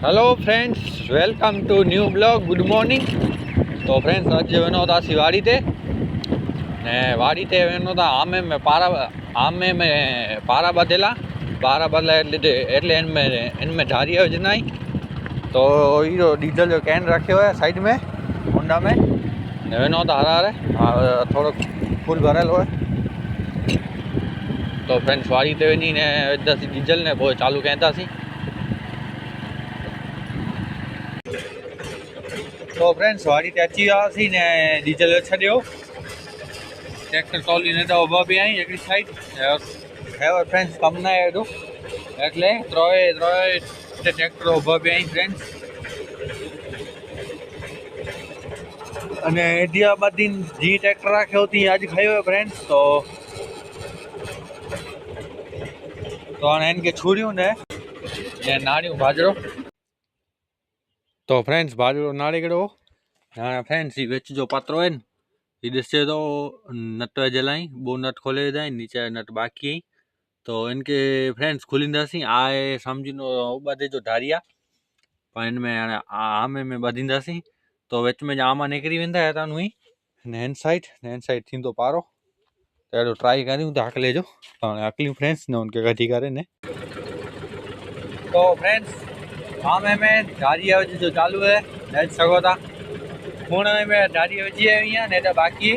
Hello friends, welcome to new blog. Good morning. तो friends अज वेनो था वाड़ी ते ने वाड़ी ते वेनो था आमे में पारा बधेला एटले इनमें ढारिया विझनाई। तो यो डीजल जो कैन रखियो है साइड में होंडा में ने वेनो था हरारे थोड़ो फुल भरल हो। तो फ्रेंड्स वाड़ी ते वञी ने विझंदासीं डीजल ने पोइ चालू कंदासीं। तो फ्रेंड्स वाड़ी ते अची वियासीं ने डीजल छॾियो। ट्रैक्टर टॉली ने तो ऊभा बि आई हिकिड़ी साइड है फ्रेंड्स कम न आहे एॾो એટલે ત્રણેય ટ્રેક્ટરો ઊભા બી અહીં ફ્રેન્ડ્સ અને એડિયાબાદી જી ટ્રેક્ટર રાખ્યો હતી આજે ખાયો ફ્રેન્ડ્સ। તો હાणे हिन खे छुरियूं ने नाड़ियूं बाजरो। तो फ्रेंड्स बाजरो नाड़े कहिड़ो हाणे फ्रेंड्स ही विच जो पात्रो है ये ॾिसे तो नट जलाई बो नट खोले विधा नीचे नट बाकी आई। तो इनके फ्रेंड्स खुलींदासीं आए समझिनो ॿधे जो ढारिया पर इनमें हाणे आमे में ॿधींदासीं। तो विच में आमा निकिरी वेंदा हितां ई हिन साइड थींदो पारो। तो अहिड़ो ट्राई करियूं था अकले जो। तो हाणे अकलियूं फ्रेंड्स ने उनखे कढी करे ने। तो फ्रेंड्स आमे में ढारिया विझ जो चालू है देख सको था। खूण में ढारिया विझी हुई है ने बाकी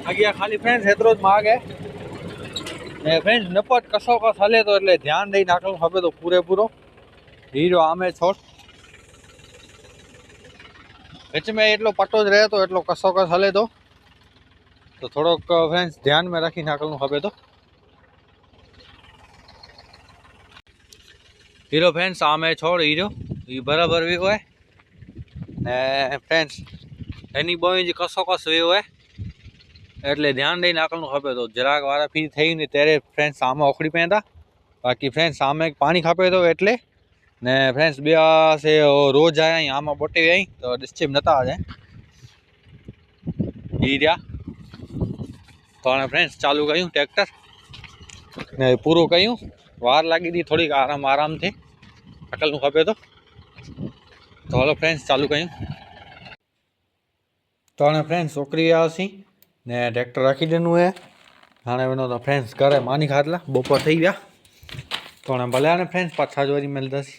अॻियां खाली फ्रेंड्स एतिरो ज माग है ने फ्रेंड्स नपट कसो कस हले तो એટલે ધ્યાન દઈ નાખવું ખપે તો પૂરેપૂરો હીરો આમે છોડ विच में एटलो पट्टो ज रहे तो एटलो कसो कस हले तो थोड़ोक फ्रेंड्स ध्यान में रखी नाखવું खपे तो हीरो फ्रेंड्स आमे छोड़ हीरो ये बराबर भी है ने फ्रेंड्स एनी बोई जी कसो कस वियो है એટલે ધ્યાન દઈ નાખવાનું ખપે તો જરાક વારા ફી થઈ ને ત્યારે ફ્રેન્ડ્સ આમાં ઓખડી પેંदा। બાકી ફ્રેન્ડ્સ આમે પાણી ખાપે તો એટલે ને ફ્રેન્ड्स બે से रोज आया आमा बोटे आई तो डिस्चिप नता आ जाए हीरा। तो हाँ फ्रेंड्स चालू कयूं ट्रैक्टर ने पूरो कयूं वार लगी थी थोड़ी आराम थे अकल खपे तो हलो फ्रेंड्स चालू कयूं। तो हाँ फ्रेंड्स छोकरी आसी ने ट्रैक्टर रखी दिनू है हाँ वनो तो फ्रेंड्स घरे मानी खाधला बपोर थी गया। तो हाँ भले हाँ फ्रेंड्स पाछा जो वरी मिलंदासीं।